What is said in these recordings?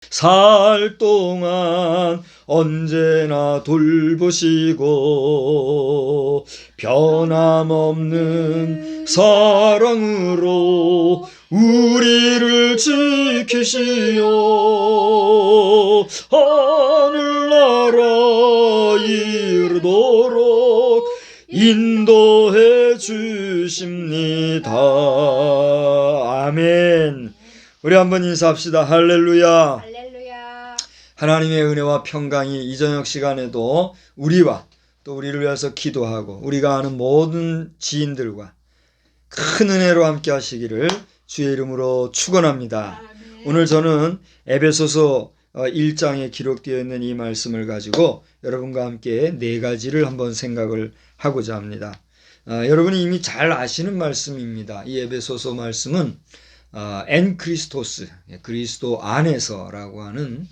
살 동안 언제나 돌보시고 변함없는 사랑으로 우리를 지키시오. 하늘나라 이르도록 인도해 주십니다. 아멘. 우리 한번 인사합시다. 할렐루야. 할렐루야. 하나님의 은혜와 평강이 이 저녁 시간에도 우리와 또 우리를 위해서 기도하고 우리가 아는 모든 지인들과 큰 은혜로 함께 하시기를 주의 이름으로 축원합니다. 아멘. 오늘 저는 에베소서 1장에 기록되어 있는 이 말씀을 가지고 여러분과 함께 네 가지를 한번 생각을 하고자 합니다. 여러분이 이미 잘 아시는 말씀입니다. 이 에베소서 말씀은 엔 크리스토스, 그리스도 안에서라고 하는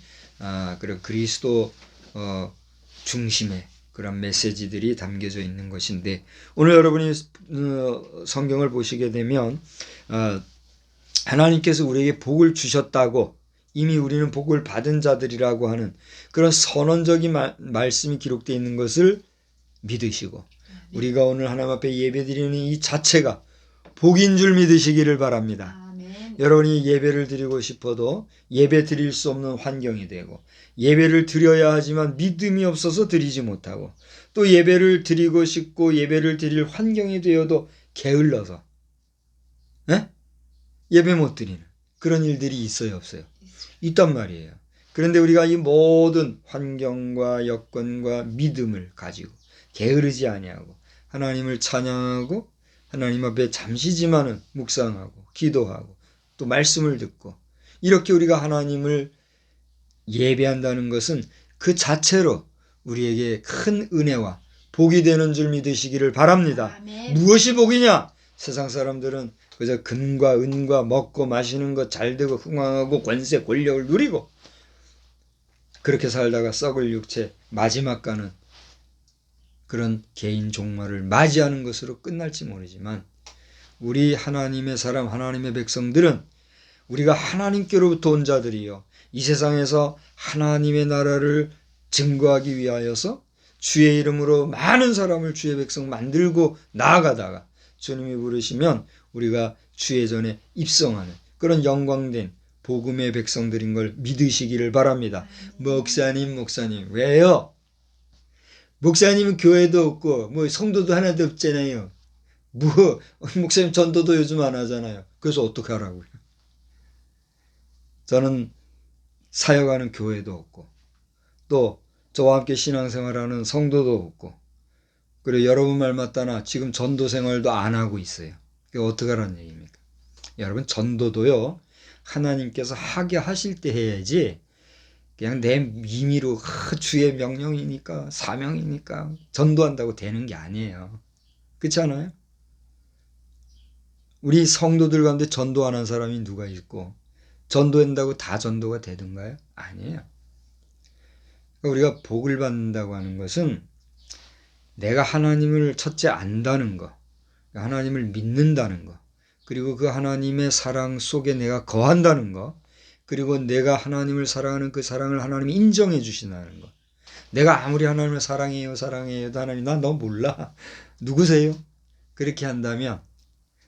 그런 그리스도 중심의 그런 메시지들이 담겨져 있는 것인데, 오늘 여러분이 성경을 보시게 되면 하나님께서 우리에게 복을 주셨다고, 이미 우리는 복을 받은 자들이라고 하는 그런 선언적인 말씀이 기록되어 있는 것을 믿으시고, 우리가 오늘 하나님 앞에 예배드리는 이 자체가 복인 줄 믿으시기를 바랍니다. 여러분이 예배를 드리고 싶어도 예배 드릴 수 없는 환경이 되고, 예배를 드려야 하지만 믿음이 없어서 드리지 못하고, 또 예배를 드리고 싶고 예배를 드릴 환경이 되어도 게을러서 예배 못 드리는 그런 일들이 있어요, 없어요? 있단 말이에요. 그런데 우리가 이 모든 환경과 여건과 믿음을 가지고 게으르지 아니하고 하나님을 찬양하고 하나님 앞에 잠시지만은 묵상하고 기도하고 또 말씀을 듣고, 이렇게 우리가 하나님을 예배한다는 것은 그 자체로 우리에게 큰 은혜와 복이 되는 줄 믿으시기를 바랍니다. 아멘. 무엇이 복이냐? 세상 사람들은 그저 금과 은과 먹고 마시는 것 잘되고 흥왕하고 권세 권력을 누리고 그렇게 살다가 썩을 육체 마지막 가는 그런 개인 종말을 맞이하는 것으로 끝날지 모르지만, 우리 하나님의 사람, 하나님의 백성들은 우리가 하나님께로부터 온 자들이요, 이 세상에서 하나님의 나라를 증거하기 위하여서 주의 이름으로 많은 사람을 주의 백성 만들고 나아가다가 주님이 부르시면 우리가 주의 전에 입성하는 그런 영광된 복음의 백성들인 걸 믿으시기를 바랍니다. 목사님 왜요? 목사님은 교회도 없고 뭐 성도도 하나도 없잖아요. 목사님 전도도 요즘 안 하잖아요. 그래서 어떻게 하라고요? 저는 사역하는 교회도 없고 또 저와 함께 신앙생활하는 성도도 없고, 그리고 여러분 말 맞다나 지금 전도 생활도 안 하고 있어요. 그게 어떻게 하라는 얘기입니까? 여러분, 전도도요 하나님께서 하게 하실 때 해야지 그냥 내 임의로 주의 명령이니까 사명이니까 전도한다고 되는 게 아니에요. 그렇지 않아요? 우리 성도들 가운데 전도 안 한 사람이 누가 있고 전도한다고 다 전도가 되던가요? 아니에요. 우리가 복을 받는다고 하는 것은 내가 하나님을 첫째 안다는 거, 하나님을 믿는다는 거, 그리고 그 하나님의 사랑 속에 내가 거한다는 거, 그리고 내가 하나님을 사랑하는 그 사랑을 하나님이 인정해 주신다는 거. 내가 아무리 하나님을 사랑해요 해도 하나님 난 너 몰라. 누구세요? 그렇게 한다면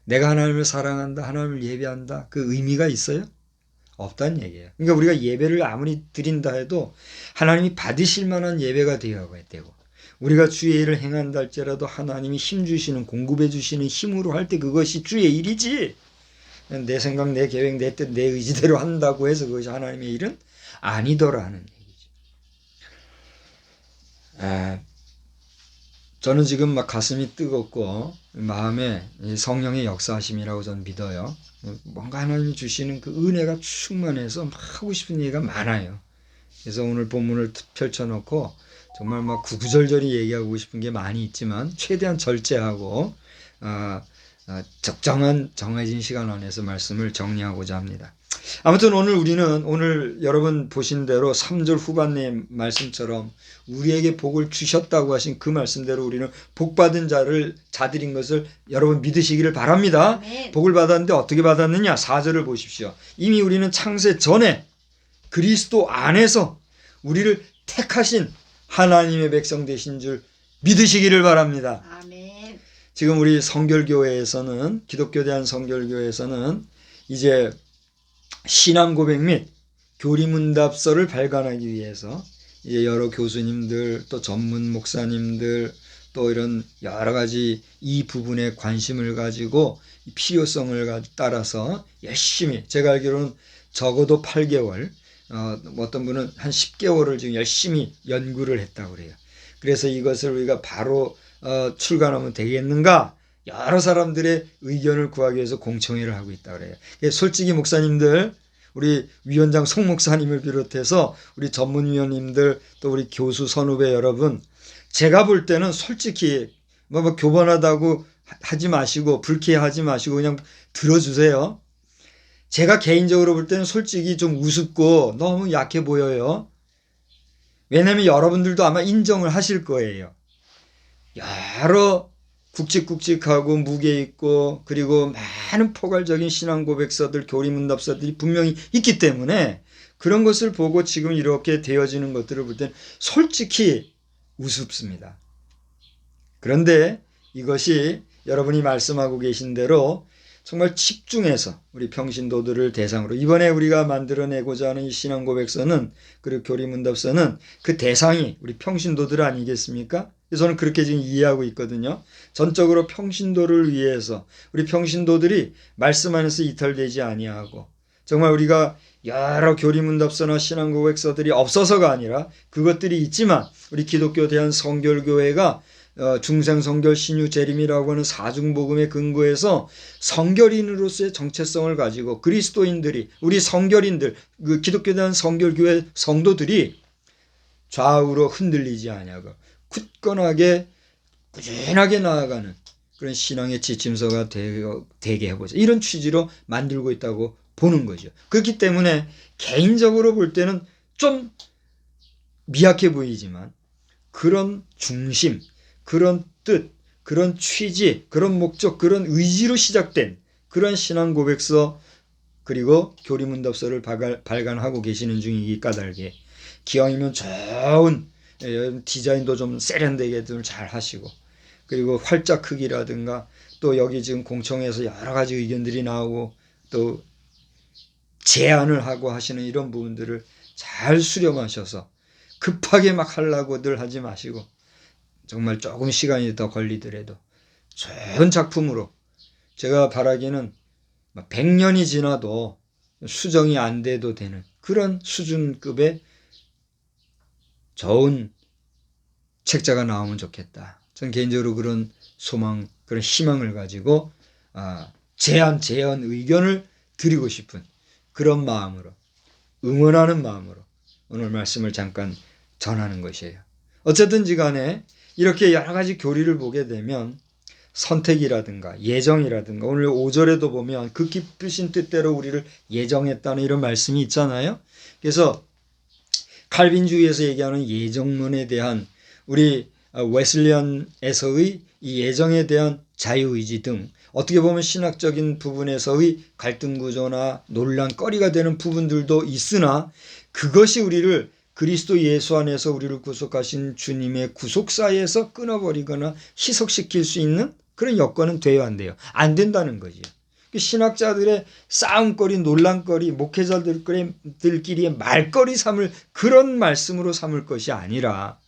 내가 하나님을 사랑한다, 하나님을 예배한다, 그 의미가 있어요? 없다는 얘기예요. 그러니까 우리가 예배를 아무리 드린다 해도 하나님이 받으실 만한 예배가 되어야 되고, 우리가 주의 일을 행한다 할지라도 하나님이 힘 주시는, 공급해 주시는 힘으로 할 때 그것이 주의 일이지, 내 생각, 내 계획, 내 뜻, 내 의지대로 한다고 해서 그것이 하나님의 일은 아니더라 하는 얘기죠. 저는 지금 막 가슴이 뜨겁고 마음에 성령의 역사하심이라고 저는 믿어요. 뭔가 하나님이 주시는 그 은혜가 충만해서 막 하고 싶은 얘기가 많아요. 그래서 오늘 본문을 펼쳐놓고 정말 막 구구절절히 얘기하고 싶은 게 많이 있지만 최대한 절제하고 적정한 정해진 시간 안에서 말씀을 정리하고자 합니다. 아무튼 오늘 여러분 보신 대로 3절 후반의 말씀처럼 우리에게 복을 주셨다고 하신 그 말씀대로 우리는 복받은 자들인 것을 여러분 믿으시기를 바랍니다. 아멘. 복을 받았는데 어떻게 받았느냐? 4절을 보십시오. 이미 우리는 창세 전에 그리스도 안에서 우리를 택하신 하나님의 백성 되신 줄 믿으시기를 바랍니다. 아멘. 지금 우리 성결교회에서는, 기독교 대한성결교회에서는 이제 신앙 고백 및 교리문답서를 발간하기 위해서 이제 여러 교수님들, 또 전문 목사님들, 또 이런 여러 가지 이 부분에 관심을 가지고 필요성을 따라서 열심히, 제가 알기로는 적어도 8개월, 어떤 분은 한 10개월을 지금 열심히 연구를 했다고 그래요. 그래서 이것을 우리가 바로 출간하면 되겠는가? 여러 사람들의 의견을 구하기 위해서 공청회를 하고 있다고 그래요. 솔직히 목사님들, 우리 위원장 송 목사님을 비롯해서 우리 전문위원님들, 또 우리 교수 선후배 여러분, 제가 볼 때는 솔직히 뭐 교본하다고 하지 마시고 불쾌하지 마시고 그냥 들어주세요. 제가 개인적으로 볼 때는 솔직히 좀 우습고 너무 약해 보여요. 왜냐하면 여러분들도 아마 인정을 하실 거예요. 여러 굵직굵직하고 무게 있고 그리고 많은 포괄적인 신앙 고백서들, 교리문답서들이 분명히 있기 때문에 그런 것을 보고 지금 이렇게 되어지는 것들을 볼 때는 솔직히 우습습니다. 그런데 이것이 여러분이 말씀하고 계신 대로 정말 집중해서 우리 평신도들을 대상으로, 이번에 우리가 만들어내고자 하는 이 신앙 고백서는, 그리고 교리문답서는 그 대상이 우리 평신도들 아니겠습니까? 저는 그렇게 지금 이해하고 있거든요. 전적으로 평신도를 위해서, 우리 평신도들이 말씀 안에서 이탈되지 아니하고, 정말 우리가 여러 교리문답서나 신앙 고백서들이 없어서가 아니라 그것들이 있지만 우리 기독교 대한성결교회가 중생성결 신유 재림이라고 하는 사중복음의 근거에서 성결인으로서의 정체성을 가지고 그리스도인들이, 우리 성결인들, 그 기독교 대한성결교회 성도들이 좌우로 흔들리지 아니하고 굳건하게 꾸준하게 나아가는 그런 신앙의 지침서가 되게 해보자, 이런 취지로 만들고 있다고 보는 거죠. 그렇기 때문에 개인적으로 볼 때는 좀 미약해 보이지만 그런 중심, 그런 뜻, 그런 취지, 그런 목적, 그런 의지로 시작된 그런 신앙 고백서 그리고 교리문답서를 발간하고 계시는 중이기 까닭에 기왕이면 좋은 디자인도 좀 세련되게 잘 하시고, 그리고 활자 크기라든가 또 여기 지금 공청회에서 여러 가지 의견들이 나오고 또 제안을 하고 하시는 이런 부분들을 잘 수렴하셔서 급하게 막 하려고들 하지 마시고 정말 조금 시간이 더 걸리더라도 좋은 작품으로, 제가 바라기는 100년이 지나도 수정이 안 돼도 되는 그런 수준급의 좋은 책자가 나오면 좋겠다. 저는 개인적으로 그런 소망, 그런 희망을 가지고 제안, 의견을 드리고 싶은 그런 마음으로, 응원하는 마음으로 오늘 말씀을 잠깐 전하는 것이에요. 어쨌든지 간에 이렇게 여러 가지 교리를 보게 되면 선택이라든가 예정이라든가, 오늘 5절에도 보면 그 깊으신 뜻대로 우리를 예정했다는 이런 말씀이 있잖아요. 그래서 칼빈주의에서 얘기하는 예정론에 대한, 우리 웨슬리안에서의 이 예정에 대한 자유의지 등 어떻게 보면 신학적인 부분에서의 갈등 구조나 논란거리가 되는 부분들도 있으나 그것이 우리를 그리스도 예수 안에서 우리를 구속하신 주님의 구속사에서 끊어버리거나 희석시킬 수 있는 그런 여건은 돼야 안 돼요. 안 된다는 거죠. 신학자들의 싸움거리, 논란거리, 목회자들끼리의 말거리 삼을 그런 말씀으로 삼을 것이 아니라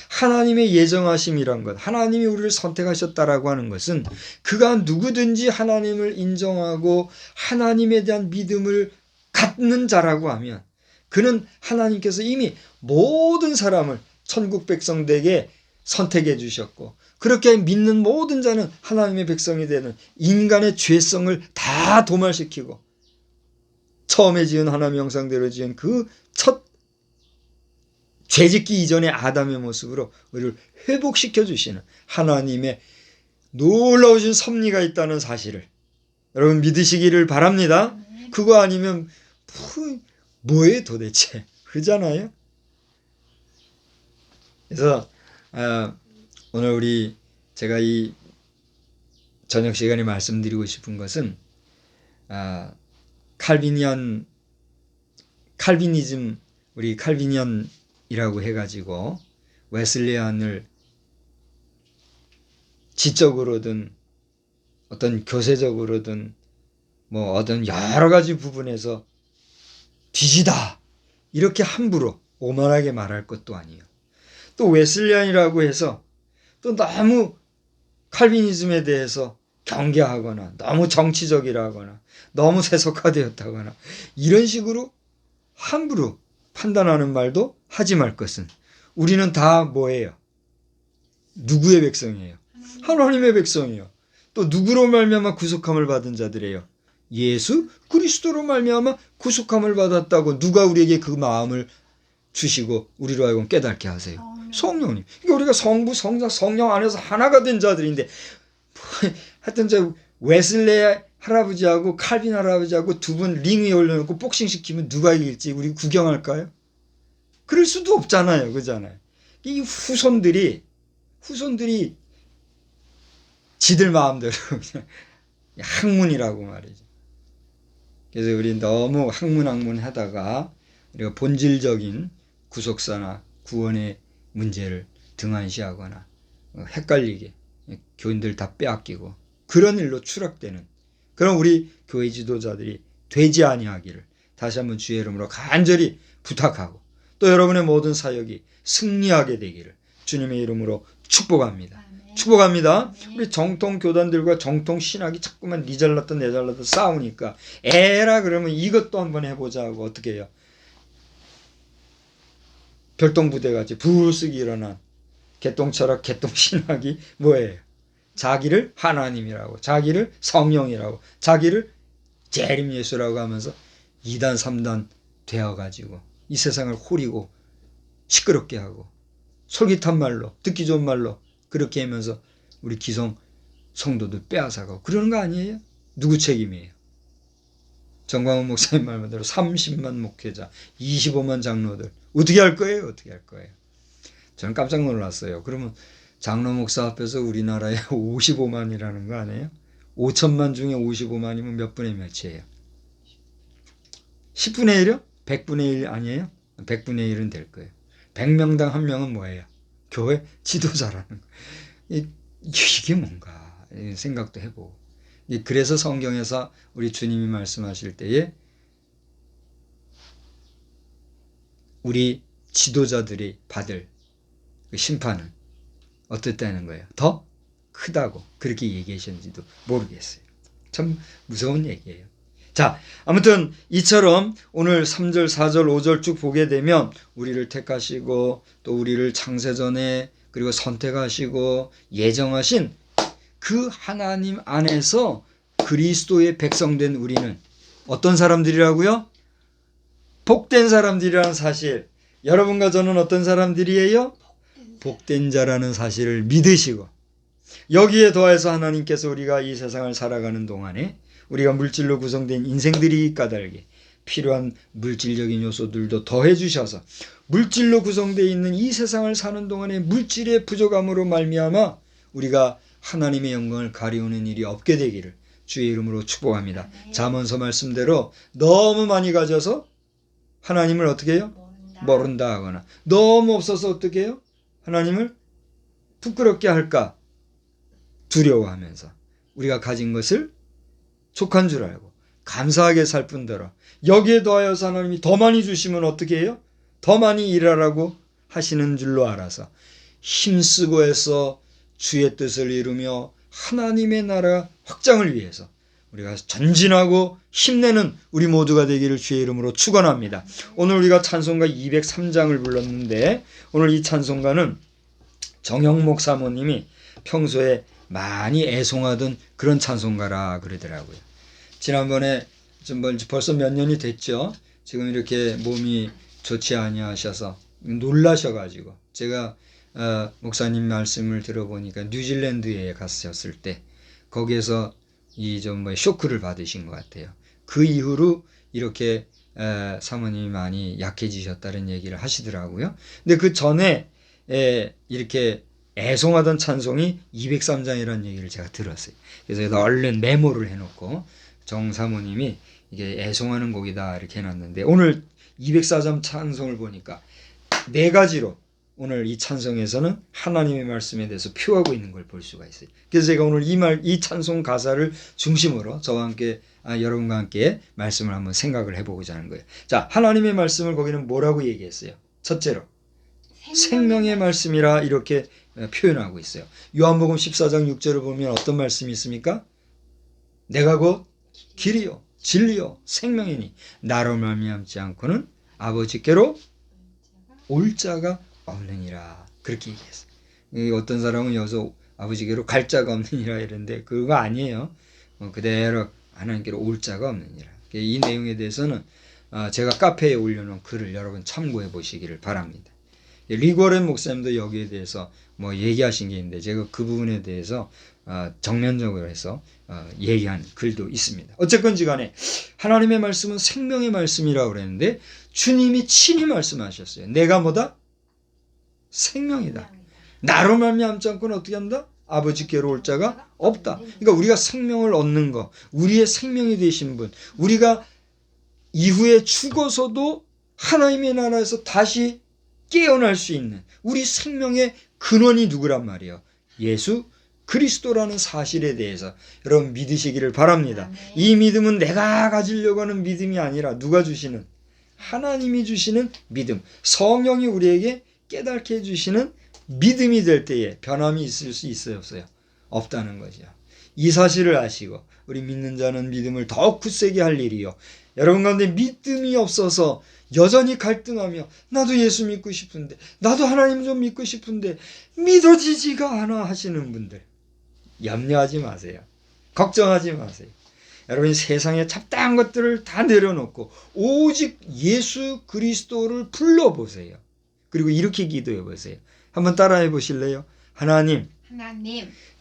하나님의 예정하심이란 것, 하나님이 우리를 선택하셨다라고 하는 것은 그가 누구든지 하나님을 인정하고 하나님에 대한 믿음을 갖는 자라고 하면 그는 하나님께서 이미 모든 사람을 천국 백성되게 선택해 주셨고, 그렇게 믿는 모든 자는 하나님의 백성이 되는, 인간의 죄성을 다 도말시키고 처음에 지은 하나님 형상대로 지은 그 첫 죄짓기 이전의 아담의 모습으로 우리를 회복시켜 주시는 하나님의 놀라우신 섭리가 있다는 사실을 여러분 믿으시기를 바랍니다. 그거 아니면 뭐예요 도대체? 그러잖아요. 그래서 오늘 제가 이 저녁 시간에 말씀드리고 싶은 것은 칼비니즘, 우리 칼비니언이라고 해가지고 웨슬리안을 지적으로든 어떤 교세적으로든 뭐 어떤 여러 가지 부분에서 뒤지다 이렇게 함부로 오만하게 말할 것도 아니에요. 또 웨슬리안이라고 해서 또 너무 칼비니즘에 대해서 경계하거나 너무 정치적이라거나 너무 세속화되었다거나 이런 식으로 함부로 판단하는 말도 하지 말 것은, 우리는 다 뭐예요? 누구의 백성이에요? 하나님의 백성이에요. 또 누구로 말미암아 구속함을 받은 자들이에요? 예수 그리스도로 말미암아 구속함을 받았다고 누가 우리에게 그 마음을 주시고 우리로 하여금 깨닫게 하세요? 성령님. 그러니까 우리가 성부, 성자, 성령 안에서 하나가 된 자들인데 하여튼 저 웨슬레 할아버지하고 칼빈 할아버지하고 두 분 링 위에 올려놓고 복싱시키면 누가 이길지 우리 구경할까요? 그럴 수도 없잖아요. 그잖아요. 이 후손들이 지들 마음대로 그냥 학문이라고 말이죠. 그래서 우리 너무 학문 하다가 우리가 본질적인 구속사나 구원의 문제를 등한시하거나 헷갈리게 교인들 다 빼앗기고 그런 일로 추락되는 그런 우리 교회 지도자들이 되지 아니하기를 다시 한번 주의 이름으로 간절히 부탁하고, 또 여러분의 모든 사역이 승리하게 되기를 주님의 이름으로 축복합니다. 축복합니다. 우리 정통 교단들과 정통 신학이 자꾸만 니 잘났다 내 잘났다 싸우니까 에라 그러면 이것도 한번 해보자 하고 어떻게 해요? 별똥부대같이 불쑥 일어난 개똥철학 개똥신학이 뭐예요? 자기를 하나님이라고, 자기를 성령이라고, 자기를 재림 예수라고 하면서 2단 3단 되어가지고 이 세상을 호리고 시끄럽게 하고 솔깃한 말로 듣기 좋은 말로 그렇게 하면서 우리 기성 성도들 빼앗아가고 그러는 거 아니에요? 누구 책임이에요? 정광훈 목사님 말대로 30만 목회자 25만 장로들 어떻게 할 거예요? 어떻게 할 거예요? 저는 깜짝 놀랐어요. 그러면 장로 목사 앞에서 우리나라에 55만이라는 거 아니에요? 5천만 중에 55만이면 몇 분의 몇이에요? 10분의 1이요? 100분의 1 아니에요? 100분의 1은 될 거예요. 100명당 한 명은 뭐예요? 교회 지도자라는 거. 이게 뭔가 생각도 해보고. 그래서 성경에서 우리 주님이 말씀하실 때에 우리 지도자들이 받을 그 심판은 어떻다는 거예요? 더 크다고 그렇게 얘기하셨는지도 모르겠어요. 참 무서운 얘기예요. 자, 아무튼 이처럼 오늘 3절, 4절, 5절 쭉 보게 되면 우리를 택하시고 또 우리를 창세전에 그리고 선택하시고 예정하신 그 하나님 안에서 그리스도의 백성된 우리는 어떤 사람들이라고요? 복된 사람들이라는 사실. 여러분과 저는 어떤 사람들이에요? 복된 자라는 사실을 믿으시고, 여기에 더해서 하나님께서 우리가 이 세상을 살아가는 동안에 우리가 물질로 구성된 인생들이 까닭에 필요한 물질적인 요소들도 더해 주셔서 물질로 구성되어 있는 이 세상을 사는 동안에 물질의 부족함으로 말미암아 우리가 하나님의 영광을 가리우는 일이 없게 되기를 주의 이름으로 축복합니다. 잠언서 말씀대로 너무 많이 가져서 하나님을 어떻게 해요? 모른다 하거나 너무 없어서 어떻게 해요? 하나님을 부끄럽게 할까 두려워하면서 우리가 가진 것을 족한 줄 알고 감사하게 살 뿐더러 여기에 더하여서 하나님이 더 많이 주시면 어떻게 해요? 더 많이 일하라고 하시는 줄로 알아서 힘쓰고 해서 주의 뜻을 이루며 하나님의 나라 확장을 위해서 우리가 전진하고 힘내는 우리 모두가 되기를 주의 이름으로 축원합니다. 오늘 우리가 찬송가 203장을 불렀는데 오늘 이 찬송가는 정영목 사모님이 평소에 많이 애송하던 그런 찬송가라 그러더라고요. 지난번에 벌써 몇 년이 됐죠. 지금 이렇게 몸이 좋지 아니하셔서 놀라셔가지고 제가 목사님 말씀을 들어보니까 뉴질랜드에 갔었을 때 거기에서 이 좀 쇼크를 받으신 것 같아요. 그 이후로 이렇게 사모님이 많이 약해지셨다는 얘기를 하시더라고요. 근데 그 전에 이렇게 애송하던 찬송이 203장이라는 얘기를 제가 들었어요. 그래서 얼른 메모를 해놓고 정 사모님이 이게 애송하는 곡이다 이렇게 해놨는데 오늘 204점 찬송을 보니까 네 가지로 오늘 이 찬송에서는 하나님의 말씀에 대해서 표하고 있는 걸 볼 수가 있어요. 그래서 제가 오늘 이 찬송 가사를 중심으로 저와 함께 여러분과 함께 말씀을 한번 생각을 해보고자 하는 거예요. 자, 하나님의 말씀을 거기는 뭐라고 얘기했어요? 첫째로 생명의 말씀이라 이렇게 표현하고 있어요. 요한복음 14장 6절을 보면 어떤 말씀이 있습니까? 내가 곧 길이요 진리요 생명이니 나로 말미암지 않고는 아버지께로 올 자가 없느니라. 그렇게 얘기했어요. 어떤 사람은 여기서 아버지께로 갈 자가 없느니라 이랬는데 그거 아니에요. 그대로 하나님께로 올 자가 없느니라. 이 내용에 대해서는 제가 카페에 올려놓은 글을 여러분 참고해 보시기를 바랍니다. 리고렌 목사님도 여기에 대해서 뭐 얘기하신 게 있는데 제가 그 부분에 대해서 정면적으로 해서 얘기한 글도 있습니다. 어쨌건지 간에 하나님의 말씀은 생명의 말씀이라고 그랬는데 주님이 친히 말씀하셨어요. 내가 뭐다? 생명이다. 나로 말미암지 않고는 어떻게 한다? 아버지께로 올 자가 없다. 그러니까 우리가 생명을 얻는 거, 우리의 생명이 되신 분, 우리가 이후에 죽어서도 하나님의 나라에서 다시 깨어날 수 있는 우리 생명의 근원이 누구란 말이에요? 예수 그리스도라는 사실에 대해서 여러분 믿으시기를 바랍니다. 이 믿음은 내가 가지려고 하는 믿음이 아니라 누가 주시는? 하나님이 주시는 믿음, 성령이 우리에게 깨닫게 해주시는 믿음이 될 때에 변함이 있을 수 있어요, 없어요? 없다는 거죠. 이 사실을 아시고 우리 믿는 자는 믿음을 더욱 굳세게 할 일이요. 여러분 가운데 믿음이 없어서 여전히 갈등하며 나도 예수 믿고 싶은데 나도 하나님 좀 믿고 싶은데 믿어지지가 않아 하시는 분들 염려하지 마세요. 걱정하지 마세요. 여러분이 세상에 잡다한 것들을 다 내려놓고 오직 예수 그리스도를 불러보세요. 그리고 이렇게 기도해 보세요. 한번 따라해 보실래요? 하나님,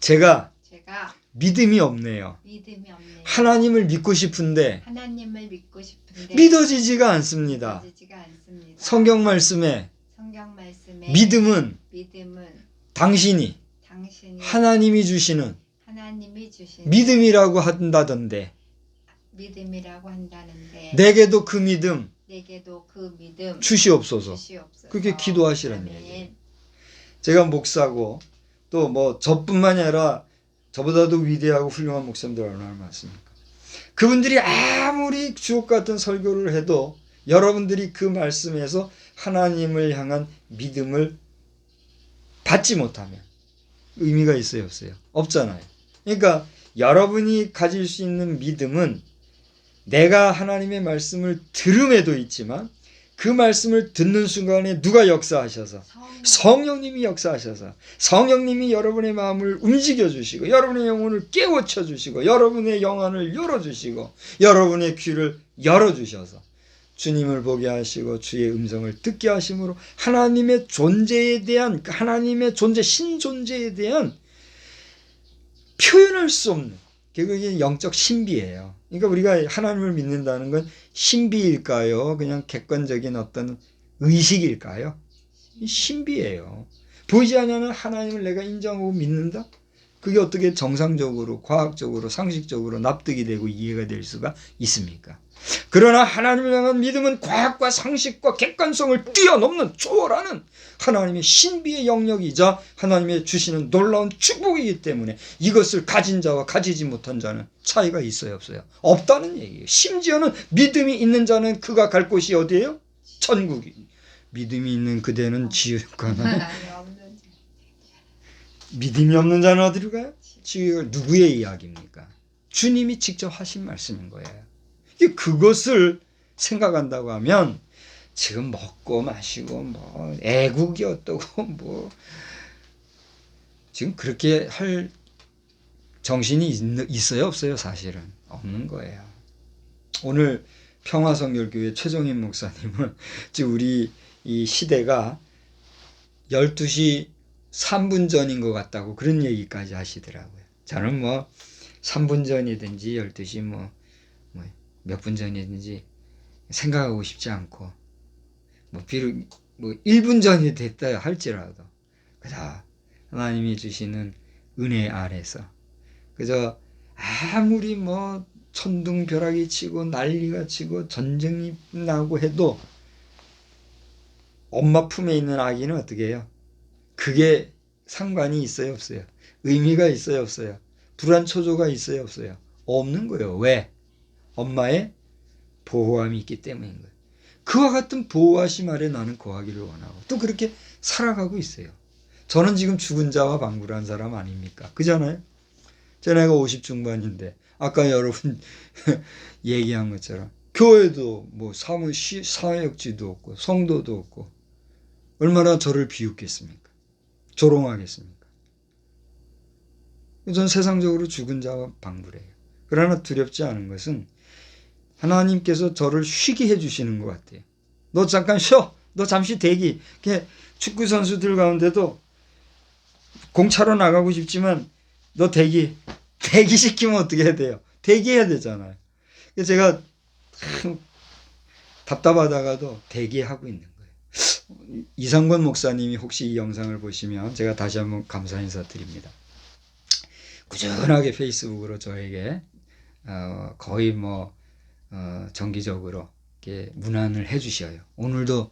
제가 믿음이 없네요. 하나님을 믿고 싶은데 믿어지지가 않습니다. 성경 말씀에 믿음은 당신이 하나님이 주시는 믿음이라고 한다던데 내게도 그 믿음 주시옵소서. 그렇게 기도하시라는 얘기예요. 제가 목사고 또 뭐 저뿐만이 아니라 저보다도 위대하고 훌륭한 목사님들 얼마나 많습니까? 그분들이 아무리 주옥 같은 설교를 해도 여러분들이 그 말씀에서 하나님을 향한 믿음을 받지 못하면 의미가 있어요, 없어요? 없잖아요. 그러니까 여러분이 가질 수 있는 믿음은 내가 하나님의 말씀을 들음에도 있지만 그 말씀을 듣는 순간에 누가 역사하셔서 성령님이 역사하셔서 성령님이 여러분의 마음을 움직여 주시고 여러분의 영혼을 깨우쳐 주시고 여러분의 영안을 열어주시고 여러분의 귀를 열어주셔서 주님을 보게 하시고 주의 음성을 듣게 하심으로 하나님의 존재에 대한 하나님의 존재 신존재에 대한 표현할 수 없는 그게 영적 신비예요. 그러니까 우리가 하나님을 믿는다는 건 신비일까요? 그냥 객관적인 어떤 의식일까요? 신비예요. 보이지 않는 하나님을 내가 인정하고 믿는다? 그게 어떻게 정상적으로 과학적으로 상식적으로 납득이 되고 이해가 될 수가 있습니까? 그러나 하나님을 향한 믿음은 과학과 상식과 객관성을 뛰어넘는 초월하는 하나님의 신비의 영역이자 하나님의 주시는 놀라운 축복이기 때문에 이것을 가진 자와 가지지 못한 자는 차이가 있어요, 없어요? 없다는 얘기예요. 심지어는 믿음이 있는 자는 그가 갈 곳이 어디예요? 천국이. 믿음이 있는 그대는 지옥 가나? 믿음이 없는 자는 어디로 가요? 지옥. 누구의 이야기입니까? 주님이 직접 하신 말씀인 거예요. 그것을 생각한다고 하면 지금 먹고 마시고 뭐 애국이 어떠고 뭐 지금 그렇게 할 정신이 있어요, 없어요? 사실은 없는 거예요. 오늘 평화성결교회 최종인 목사님은 지금 우리 이 시대가 12시 3분 전인 것 같다고 그런 얘기까지 하시더라고요. 저는 뭐 3분 전이든지 12시 몇 분 전이든지 생각하고 싶지 않고 비록 1분 전이 됐다 할지라도 그저 하나님이 주시는 은혜 아래서 그저 아무리 천둥벼락이 치고 난리가 치고 전쟁이 나고 해도 엄마 품에 있는 아기는 어떻게 해요? 그게 상관이 있어요, 없어요? 의미가 있어요, 없어요? 불안 초조가 있어요, 없어요? 없는 거예요. 왜? 엄마의 보호함이 있기 때문인 거예요. 그와 같은 보호하심 아래 나는 거하기를 원하고 또 그렇게 살아가고 있어요. 저는 지금 죽은 자와 방불한 사람 아닙니까? 그잖아요. 제 나이가 50 중반인데 아까 여러분 얘기한 것처럼 교회도 뭐 사역지도 없고 성도도 없고 얼마나 저를 비웃겠습니까? 조롱하겠습니까? 전 세상적으로 죽은 자와 방불해요. 그러나 두렵지 않은 것은 하나님께서 저를 쉬게 해주시는 것 같아요. 너 잠깐 쉬어. 너 잠시 대기. 축구 선수들 가운데도 공 차러 나가고 싶지만 너 대기시키면 어떻게 해야 돼요? 대기해야 되잖아요. 제가 답답하다가도 대기하고 있는 거예요. 이상권 목사님이 혹시 이 영상을 보시면 제가 다시 한번 감사 인사드립니다. 꾸준하게 페이스북으로 저에게 거의 정기적으로 이렇게 문안을 해주셔요. 오늘도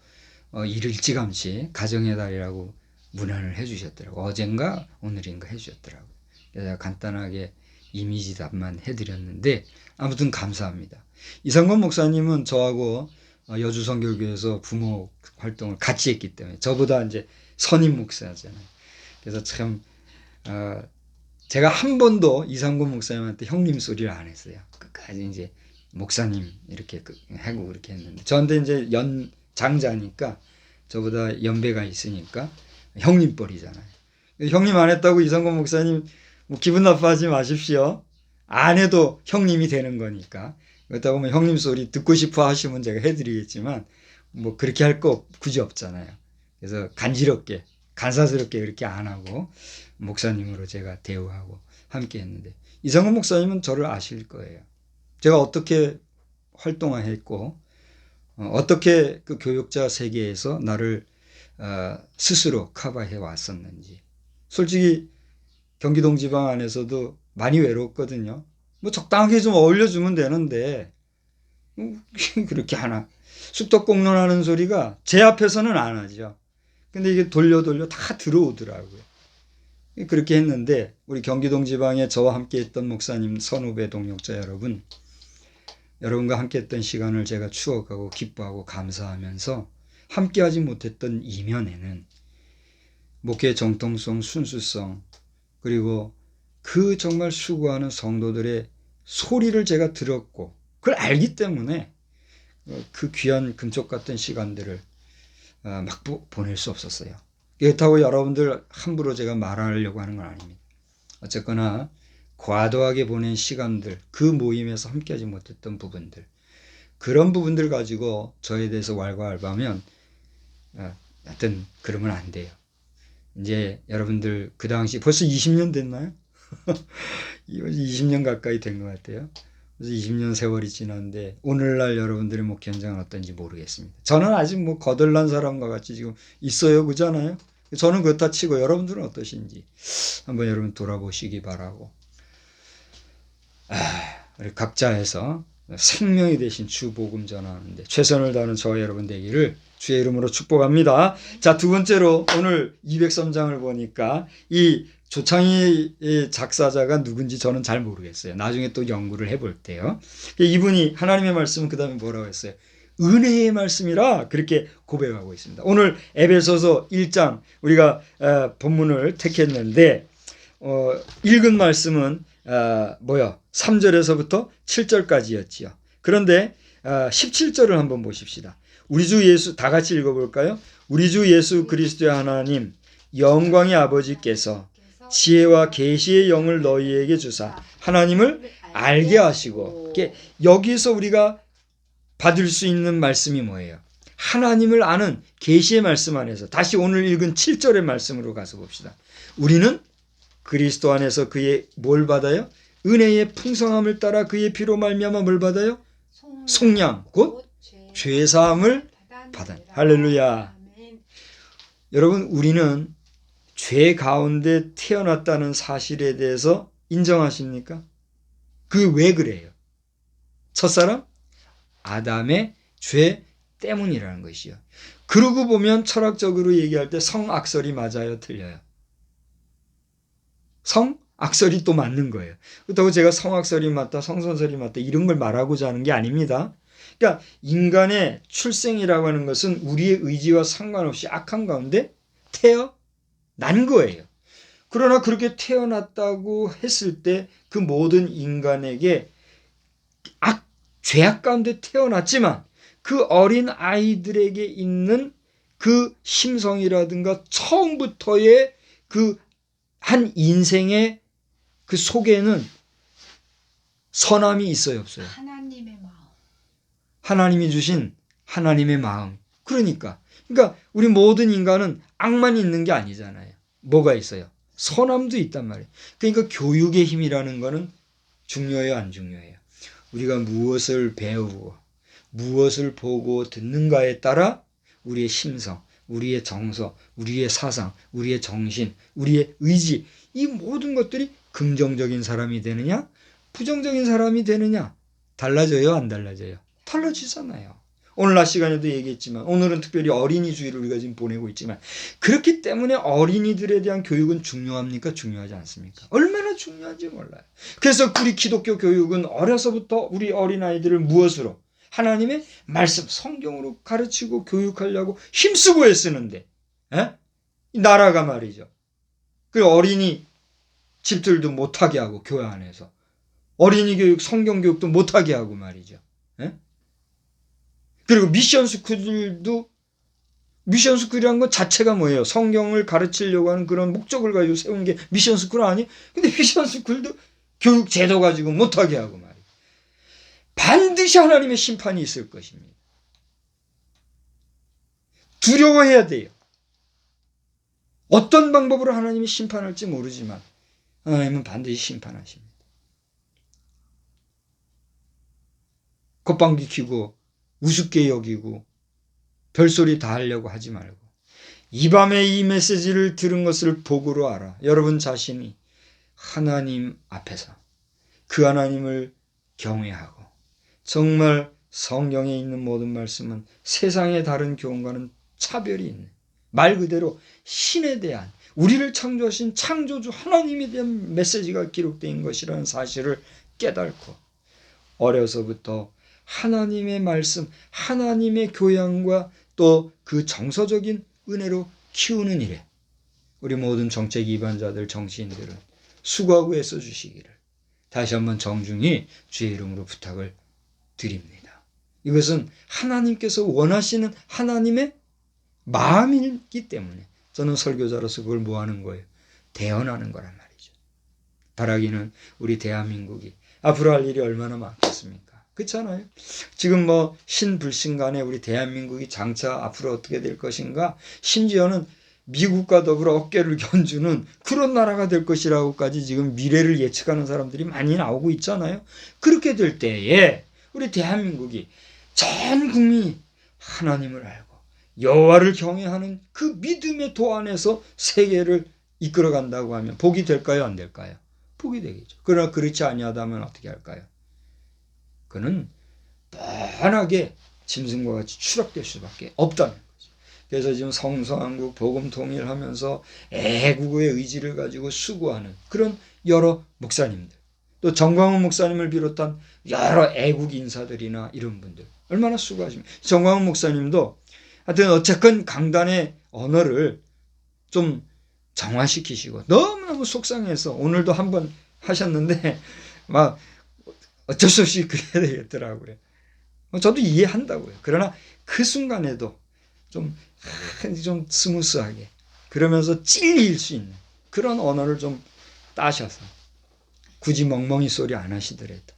일일찌감치 가정의 달이라고 문안을 해주셨더라고요. 어젠가 오늘인가 해주셨더라고요. 제가 간단하게 이미지 답만 해드렸는데 아무튼 감사합니다. 이상권 목사님은 저하고 여주성결교에서 부모 활동을 같이 했기 때문에 저보다 이제 선임 목사잖아요. 그래서 참 제가 한 번도 이상권 목사님한테 형님 소리를 안 했어요. 끝까지 이제 목사님 이렇게 하고 그렇게 했는데 저한테 이제 장자니까 저보다 연배가 있으니까 형님 뻘이잖아요. 형님 안 했다고 이상권 목사님 뭐 기분 나빠하지 마십시오. 안 해도 형님이 되는 거니까. 그렇다고 뭐 형님 소리 듣고 싶어 하시면 제가 해드리겠지만 뭐 그렇게 할 거 굳이 없잖아요. 그래서 간사스럽게 그렇게 안 하고 목사님으로 제가 대우하고 함께 했는데 이상권 목사님은 저를 아실 거예요. 제가 어떻게 활동했고 어떻게 그 교육자 세계에서 나를 스스로 커버해 왔었는지. 솔직히 경기동지방 안에서도 많이 외롭거든요. 뭐 적당하게 좀 어울려주면 되는데 그렇게 하나. 쑥떡공론하는 소리가 제 앞에서는 안 하죠. 근데 이게 돌려 다 들어오더라고요. 그렇게 했는데 우리 경기동지방에 저와 함께 했던 목사님 선후배 동역자 여러분, 여러분과 함께 했던 시간을 제가 추억하고 기뻐하고 감사하면서 함께하지 못했던 이면에는 목회의 정통성, 순수성, 그리고 그 정말 수고하는 성도들의 소리를 제가 들었고 그걸 알기 때문에 그 귀한 금쪽 같은 시간들을 막 보낼 수 없었어요. 그렇다고 여러분들 함부로 제가 말하려고 하는 건 아닙니다. 어쨌거나 과도하게 보낸 시간들, 그 모임에서 함께하지 못했던 부분들, 그런 부분들 가지고 저에 대해서 왈가왈부하면 하여튼 그러면 안 돼요. 이제 여러분들 그 당시 벌써 20년 됐나요? 20년 가까이 된 것 같아요. 그래서 20년 세월이 지났는데 오늘날 여러분들의 목회 현장은 어떤지 모르겠습니다. 저는 아직 뭐 거덜난 사람과 같이 지금 있어요. 그잖아요. 저는 그렇다 치고 여러분들은 어떠신지 한번 여러분 돌아보시기 바라고. 우리 각자에서 생명이 되신 주 복음 전하는데 최선을 다하는 저와 여러분 되기를 주의 이름으로 축복합니다. 자, 두 번째로 오늘 203장을 보니까 이 조창희 작사자가 누군지 저는 잘 모르겠어요. 나중에 또 연구를 해볼 때요. 이분이 하나님의 말씀은 그 다음에 뭐라고 했어요? 은혜의 말씀이라 그렇게 고백하고 있습니다. 오늘 에베소서 1장 우리가 본문을 택했는데 읽은 말씀은 3절에서부터 7절까지였지요. 그런데 17절을 한번 보십시다. 우리 주 예수 다 같이 읽어볼까요? 우리 주 예수 그리스도의 하나님 영광의 아버지께서 지혜와 계시의 영을 너희에게 주사 하나님을 알게 하시고, 여기서 우리가 받을 수 있는 말씀이 뭐예요? 하나님을 아는 계시의 말씀 안에서 다시 오늘 읽은 7절의 말씀으로 가서 봅시다. 우리는 그리스도 안에서 그의 뭘 받아요? 은혜의 풍성함을 따라 그의 피로 말미암아 뭘 받아요? 속량, 곧 죄사함을 받아. 할렐루야. 여러분, 우리는 죄 가운데 태어났다는 사실에 대해서 인정하십니까? 그 왜 그래요? 첫사람? 아담의 죄 때문이라는 것이요. 그러고 보면 철학적으로 얘기할 때 성악설이 맞아요, 틀려요? 성악설이 또 맞는 거예요. 그렇다고 제가 성악설이 맞다, 성선설이 맞다 이런 걸 말하고자 하는 게 아닙니다. 그러니까 인간의 출생이라고 하는 것은 우리의 의지와 상관없이 악한 가운데 태어난 거예요. 그러나 그렇게 태어났다고 했을 때 그 모든 인간에게 죄악 가운데 태어났지만 그 어린 아이들에게 있는 그 심성이라든가 처음부터의 그 한 인생의 그 속에는 선함이 있어요, 없어요? 하나님의 마음. 하나님이 주신 하나님의 마음. 그러니까 우리 모든 인간은 악만 있는 게 아니잖아요. 뭐가 있어요? 선함도 있단 말이에요. 그러니까 교육의 힘이라는 거는 중요해요, 안 중요해요? 우리가 무엇을 배우고 무엇을 보고 듣는가에 따라 우리의 심성, 우리의 정서, 우리의 사상, 우리의 정신, 우리의 의지 이 모든 것들이 긍정적인 사람이 되느냐 부정적인 사람이 되느냐 달라져요, 안 달라져요? 달라지잖아요. 오늘 낮 시간에도 얘기했지만 오늘은 특별히 어린이 주일을 우리가 지금 보내고 있지만 그렇기 때문에 어린이들에 대한 교육은 중요합니까? 중요하지 않습니까? 얼마나 중요한지 몰라요. 그래서 우리 기독교 교육은 어려서부터 우리 어린아이들을 무엇으로? 하나님의 말씀, 성경으로 가르치고 교육하려고 힘쓰고 애쓰는데 나라가 말이죠. 그 어린이 집들도 못하게 하고 교회 안에서 어린이 교육, 성경 교육도 못하게 하고 말이죠. 그리고 미션 스쿨들도 미션 스쿨이라는 것 자체가 뭐예요? 성경을 가르치려고 하는 그런 목적을 가지고 세운 게 미션 스쿨 아니? 근데 미션 스쿨도 교육 제도 가지고 못하게 하고 말이에요. 반드시 하나님의 심판이 있을 것입니다. 두려워해야 돼요. 어떤 방법으로 하나님이 심판할지 모르지만 하나님은 반드시 심판하십니다. 콧방귀 켜고 우습게 여기고 별소리 다 하려고 하지 말고 이 밤에 이 메시지를 들은 것을 복으로 알아. 여러분 자신이 하나님 앞에서 그 하나님을 경외하고 정말 성경에 있는 모든 말씀은 세상의 다른 교훈과는 차별이 있는 말 그대로 신에 대한 우리를 창조하신 창조주 하나님에 대한 메시지가 기록된 것이라는 사실을 깨닫고 어려서부터 하나님의 말씀, 하나님의 교양과 또 그 정서적인 은혜로 키우는 일에 우리 모든 정책 위반자들, 정치인들은 수고하고 애써 주시기를 다시 한번 정중히 주의 이름으로 부탁을 드립니다. 이것은 하나님께서 원하시는 하나님의 마음이기 때문에 저는 설교자로서 그걸 뭐 하는 거예요? 대언하는 거란 말이죠. 바라기는 우리 대한민국이 앞으로 할 일이 얼마나 많겠습니까? 그렇잖아요. 지금 뭐 신불신간에 우리 대한민국이 장차 앞으로 어떻게 될 것인가 심지어는 미국과 더불어 어깨를 견주는 그런 나라가 될 것이라고까지 지금 미래를 예측하는 사람들이 많이 나오고 있잖아요. 그렇게 될 때에 우리 대한민국이 전 국민이 하나님을 알고 여호와를 경외하는 그 믿음의 도 안에서 세계를 이끌어간다고 하면 복이 될까요? 안 될까요? 복이 되겠죠. 그러나 그렇지 아니하다면 어떻게 할까요? 그는 뻔하게 짐승과 같이 추락될 수밖에 없다는 거죠. 그래서 지금 성서한국 복음 통일하면서 애국의 의지를 가지고 수고하는 그런 여러 목사님들 또 정광훈 목사님을 비롯한 여러 애국 인사들이나 이런 분들 얼마나 수고하십니까? 정광훈 목사님도 하여튼 어쨌건 강단의 언어를 좀 정화시키시고 너무너무 속상해서 오늘도 한번 하셨는데 막 어쩔 수 없이 그래야 되겠더라고요. 저도 이해한다고요. 그러나 그 순간에도 좀 스무스하게 그러면서 찔릴 수 있는 그런 언어를 좀 따셔서 굳이 멍멍이 소리 안 하시더라도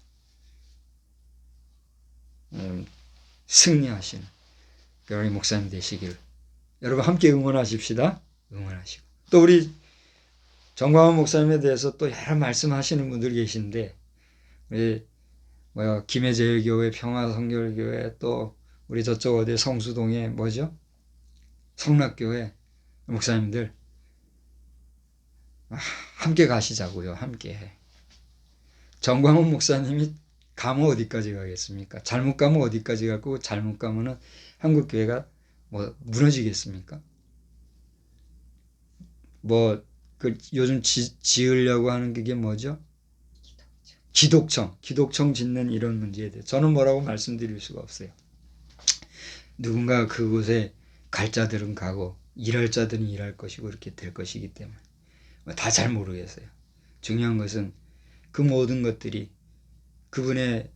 승리하시는 우리 목사님 되시길 여러분 함께 응원하십시다. 응원하시고 또 우리 정광훈 목사님에 대해서 또 여러 말씀하시는 분들 계신데 우리 김해제일교회, 평화성결교회 또 우리 저쪽 어디 성수동에 뭐죠? 성락교회 목사님들 함께 가시자고요. 함께. 정광훈 목사님이 가면 어디까지 가겠습니까? 잘못 가면 어디까지 가고 잘못 가면은 한국교회가 뭐 무너지겠습니까? 뭐 그 요즘 지으려고 하는 게 뭐죠? 기독청 짓는 이런 문제에 대해 저는 뭐라고 말씀드릴 수가 없어요. 누군가 그곳에 갈 자들은 가고 일할 자들은 일할 것이고 이렇게 될 것이기 때문에 다 잘 모르겠어요. 중요한 것은 그 모든 것들이 그분의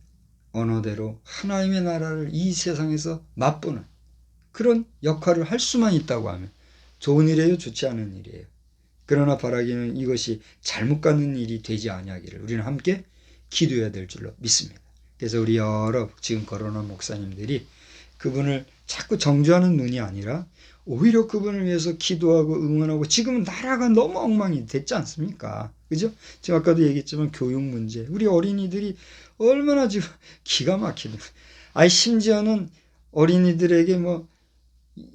언어대로 하나님의 나라를 이 세상에서 맛보는 그런 역할을 할 수만 있다고 하면 좋은 일이에요, 좋지 않은 일이에요. 그러나 바라기는 이것이 잘못 가는 일이 되지 아니하기를 우리는 함께 기도해야 될 줄로 믿습니다. 그래서 우리 여러 지금 거론한 목사님들이 그분을 자꾸 정죄하는 눈이 아니라 오히려 그분을 위해서 기도하고 응원하고 지금은 나라가 너무 엉망이 됐지 않습니까? 그죠? 제가 아까도 얘기했지만 교육 문제 우리 어린이들이 얼마나 지금 기가 막히든 아니 심지어는 어린이들에게 뭐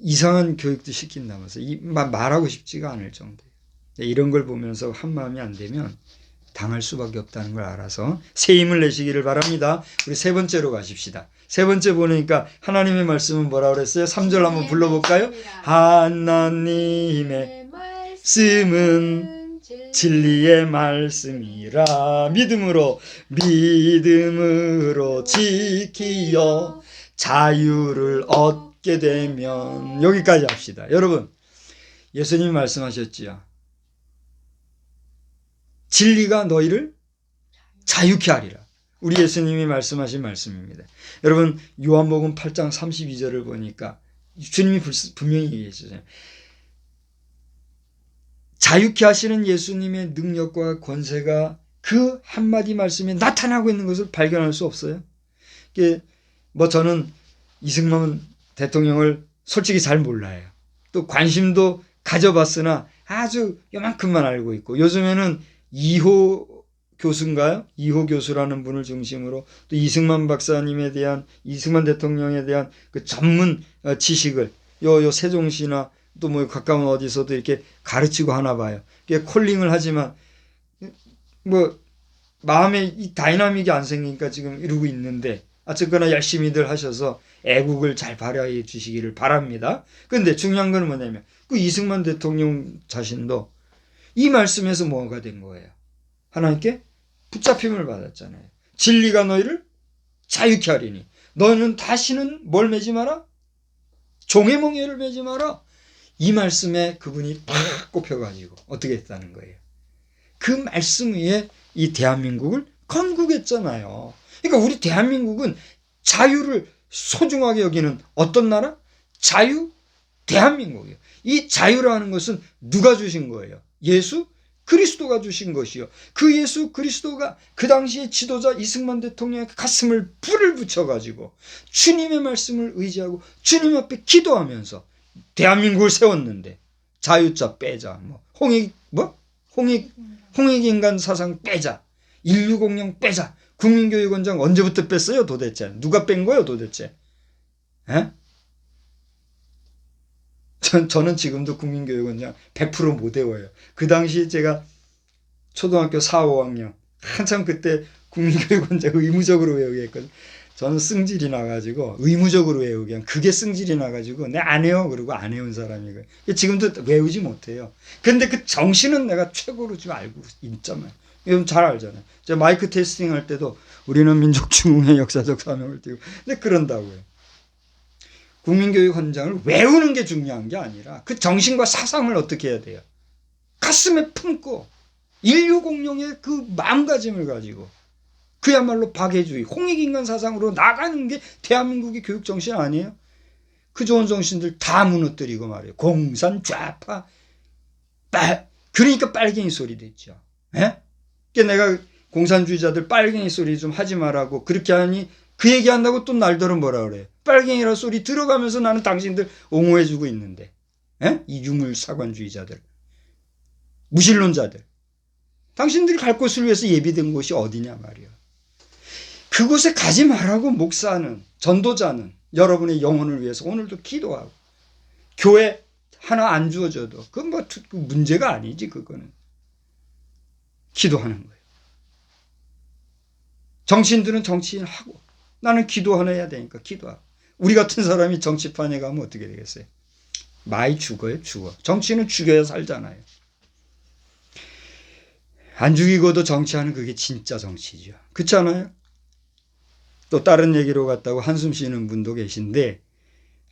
이상한 교육도 시킨다면서 말하고 싶지가 않을 정도예요. 이런 걸 보면서 한마음이 안 되면 당할 수밖에 없다는 걸 알아서 새 힘을 내시기를 바랍니다. 우리 세 번째로 가십시다. 세 번째 보니까 하나님의 말씀은 뭐라고 그랬어요? 3절 한번 불러볼까요? 하나님의 말씀은 진리의 말씀이라 믿음으로 지키어 자유를 얻게 되면 여기까지 합시다. 여러분 예수님이 말씀하셨지요. 진리가 너희를 자유케 하리라. 우리 예수님이 말씀하신 말씀입니다. 여러분 요한복음 8장 32절을 보니까 주님이 분명히 얘기했어요. 자유케 하시는 예수님의 능력과 권세가 그 한마디 말씀에 나타나고 있는 것을 발견할 수 없어요. 뭐 저는 이승만 대통령을 솔직히 잘 몰라요. 또 관심도 가져봤으나 아주 요만큼만 알고 있고 요즘에는 이호 교수인가요? 이호 교수라는 분을 중심으로 또 이승만 박사님에 대한 이승만 대통령에 대한 그 전문 지식을 요 세종시나 또 뭐 가까운 어디서도 이렇게 가르치고 하나 봐요. 콜링을 하지만 뭐 마음에 이 다이나믹이 안 생기니까 지금 이러고 있는데 어쨌거나 열심히들 하셔서 애국을 잘 발휘해 주시기를 바랍니다. 그런데 중요한 건 뭐냐면 그 이승만 대통령 자신도 이 말씀에서 뭐가 된 거예요? 하나님께 붙잡힘을 받았잖아요. 진리가 너희를 자유케 하리니 너희는 다시는 뭘 매지 마라? 종의 멍에를 매지 마라. 이 말씀에 그분이 팍 꼽혀가지고 어떻게 했다는 거예요? 그 말씀 위에 이 대한민국을 건국했잖아요. 그러니까 우리 대한민국은 자유를 소중하게 여기는 어떤 나라? 자유? 대한민국이에요. 이 자유라는 것은 누가 주신 거예요? 예수 그리스도가 주신 것이요. 그 예수 그리스도가 그 당시의 지도자 이승만 대통령의 가슴을 불을 붙여가지고 주님의 말씀을 의지하고 주님 앞에 기도하면서 대한민국을 세웠는데 자유자 빼자, 홍익인간 사상 빼자, 인류공영 빼자, 국민교육원장 언제부터 뺐어요 도대체? 누가 뺀 거예요 도대체? 에? 저는 지금도 국민교육원장 100% 못 외워요. 그 당시 제가 초등학교 4, 5학년 한참 그때 국민교육원장 의무적으로 외우게 했거든요. 저는 승질이 나가지고 의무적으로 외우게 한 그게 승질이 나가지고 내 안 해요 그러고 안 해온 사람이고요. 지금도 외우지 못해요. 근데 그 정신은 내가 최고로 지금 알고 있잖아요. 여러분 잘 알잖아요. 제가 마이크 테스팅 할 때도 우리는 민족중흥의 역사적 사명을 띠고 근데 그런다고요. 국민교육원장을 외우는 게 중요한 게 아니라 그 정신과 사상을 어떻게 해야 돼요? 가슴에 품고 인류공룡의 그 마음가짐을 가지고 그야말로 박애주의, 홍익인간 사상으로 나가는 게 대한민국의 교육정신 아니에요? 그 좋은 정신들 다 무너뜨리고 말이에요. 공산, 좌파, 그러니까 빨갱이 소리 됐죠. 예? 그러니까 내가 공산주의자들 빨갱이 소리 좀 하지 말라고 그렇게 하니 그 얘기한다고 또 날더러 뭐라 그래요. 빨갱이라 소리 들어가면서 나는 당신들 옹호해주고 있는데 예? 이 유물사관주의자들 무신론자들 당신들이 갈 곳을 위해서 예비된 곳이 어디냐 말이야. 그곳에 가지 말라고 목사는 전도자는 여러분의 영혼을 위해서 오늘도 기도하고 교회 하나 안 주어져도 그건 뭐 문제가 아니지. 그거는 기도하는 거예요. 정치인들은 정치인하고 나는 기도 하나 해야 되니까 기도하고 우리 같은 사람이 정치판에 가면 어떻게 되겠어요? 많이 죽어요. 죽어. 정치는 죽여야 살잖아요. 안 죽이고도 정치하는 그게 진짜 정치죠. 그렇지 않아요? 또 다른 얘기로 갔다고 한숨 쉬는 분도 계신데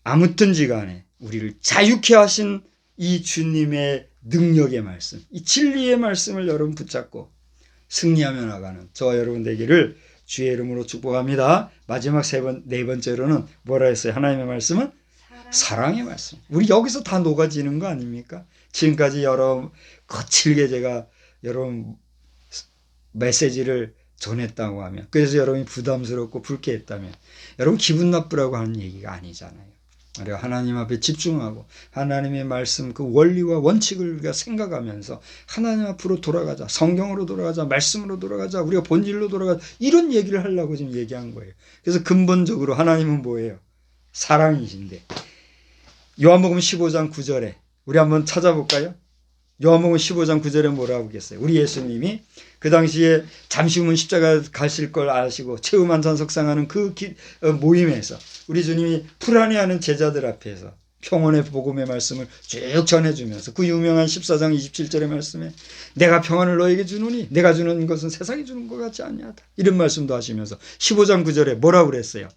아무튼지 간에 우리를 자유케 하신 이 주님의 능력의 말씀, 이 진리의 말씀을 여러분 붙잡고 승리하며 나가는 저와 여러분 되기를 주의 이름으로 축복합니다. 마지막 네 번째로는 뭐라 했어요? 하나님의 말씀은 사랑의 말씀. 우리 여기서 다 녹아지는 거 아닙니까? 지금까지 여러 거칠게 제가 여러분 메시지를 전했다고 하면, 그래서 여러분이 부담스럽고 불쾌했다면 여러분 기분 나쁘라고 하는 얘기가 아니잖아요. 우리가 하나님 앞에 집중하고 하나님의 말씀 그 원리와 원칙을 우리가 생각하면서 하나님 앞으로 돌아가자, 성경으로 돌아가자, 말씀으로 돌아가자, 우리가 본질로 돌아가자, 이런 얘기를 하려고 지금 얘기한 거예요. 그래서 근본적으로 하나님은 뭐예요? 사랑이신데 요한복음 15장 9절에 우리 한번 찾아볼까요? 요한복음 15장 9절에 뭐라고 하겠어요? 우리 예수님이 그 당시에 잠시 후면 십자가 가실 걸 아시고 최후만찬 석상하는 그 모임에서 우리 주님이 불안해하는 제자들 앞에서 평온의 복음의 말씀을 쭉 전해주면서 그 유명한 14장 27절의 말씀에 내가 평안을 너에게 주노니 내가 주는 것은 세상이 주는 것 같지 않냐다, 이런 말씀도 하시면서 15장 9절에 뭐라고 그랬어요?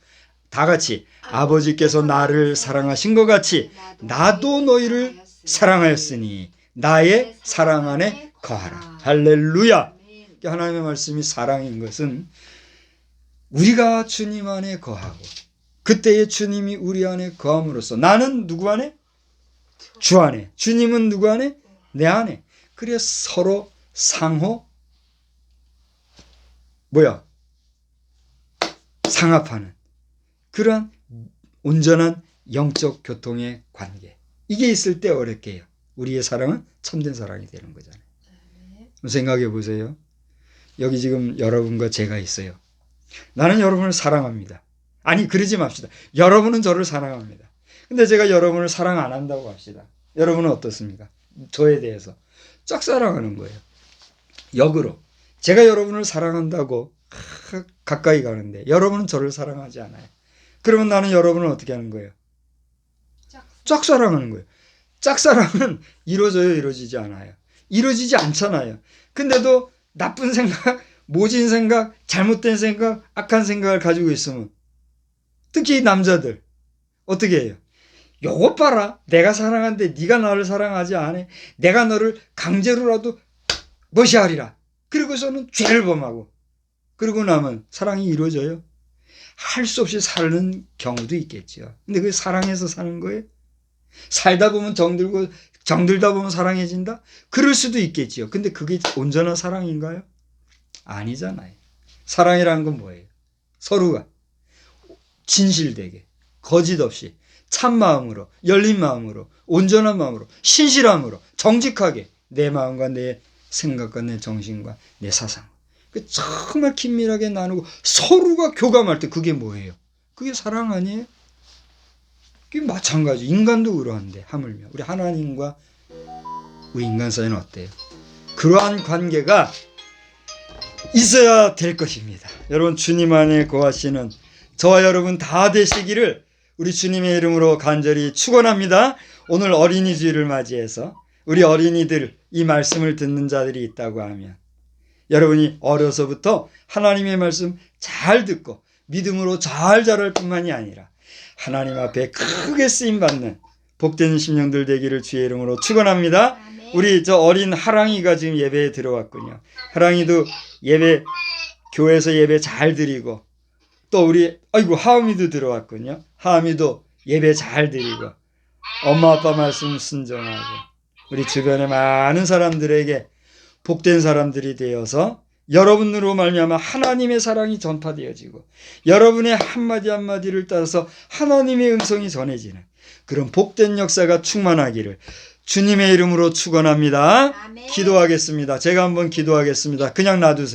다 같이 아버지께서 나를 사랑하신 것 같이 나도 너희를 사랑하였으니 나의 사랑 안에 거하라. 할렐루야. 하나님의 말씀이 사랑인 것은 우리가 주님 안에 거하고 그때의 주님이 우리 안에 거함으로써 나는 누구 안에? 주 안에. 주님은 누구 안에? 내 안에. 그래서 서로 상호 상합하는 그런 온전한 영적 교통의 관계. 이게 있을 때 어렵게 해요. 우리의 사랑은 참된 사랑이 되는 거잖아요. 생각해 보세요. 여기 지금 여러분과 제가 있어요. 나는 여러분을 사랑합니다. 아니, 그러지 맙시다. 여러분은 저를 사랑합니다. 근데 제가 여러분을 사랑 안 한다고 합시다. 여러분은 어떻습니까? 저에 대해서 짝사랑하는 거예요. 역으로 제가 여러분을 사랑한다고 가까이 가는데 여러분은 저를 사랑하지 않아요. 그러면 나는 여러분을 어떻게 하는 거예요? 짝사랑하는 거예요. 짝사랑은 이루어져요, 이루어지지 않아요? 이루어지지 않잖아요. 근데도 나쁜 생각, 모진 생각, 잘못된 생각, 악한 생각을 가지고 있으면 특히 남자들 어떻게 해요? 요것 봐라, 내가 사랑하는데 네가 나를 사랑하지 않아. 내가 너를 강제로라도 무시하리라. 그리고서는 죄를 범하고 그러고 나면 사랑이 이루어져요? 할 수 없이 사는 경우도 있겠죠. 근데 그게 사랑해서 사는 거예요? 살다 보면 정들다 보면 사랑해진다? 그럴 수도 있겠지요. 근데 그게 온전한 사랑인가요? 아니잖아요. 사랑이라는 건 뭐예요? 서로가 진실되게, 거짓 없이, 참 마음으로, 열린 마음으로, 온전한 마음으로, 신실함으로, 정직하게 내 마음과 내 생각과 내 정신과 내 사상 정말 긴밀하게 나누고 서로가 교감할 때 그게 뭐예요? 그게 사랑 아니에요? 그게 마찬가지. 인간도 그러한데 하물며 우리 하나님과 우리 인간 사이는 어때요? 그러한 관계가 있어야 될 것입니다. 여러분, 주님 안에 거하시는 저와 여러분 다 되시기를 우리 주님의 이름으로 간절히 축원합니다. 오늘 어린이 주일을 맞이해서 우리 어린이들, 이 말씀을 듣는 자들이 있다고 하면 여러분이 어려서부터 하나님의 말씀 잘 듣고 믿음으로 잘 자랄 뿐만이 아니라 하나님 앞에 크게 쓰임받는 복된 심령들 되기를 주의 이름으로 축원합니다. 우리 저 어린 하랑이가 지금 예배에 들어왔군요. 하랑이도 교회에서 예배 잘 드리고 또 우리 하음이도 들어왔군요. 하음이도 예배 잘 드리고 엄마 아빠 말씀 순종하고 우리 주변의 많은 사람들에게 복된 사람들이 되어서 여러분으로 말미암아 하나님의 사랑이 전파되어지고 여러분의 한마디 한마디를 따라서 하나님의 음성이 전해지는 그런 복된 역사가 충만하기를 주님의 이름으로 축원합니다. 기도하겠습니다. 제가 한번 기도하겠습니다. 그냥 놔두세요.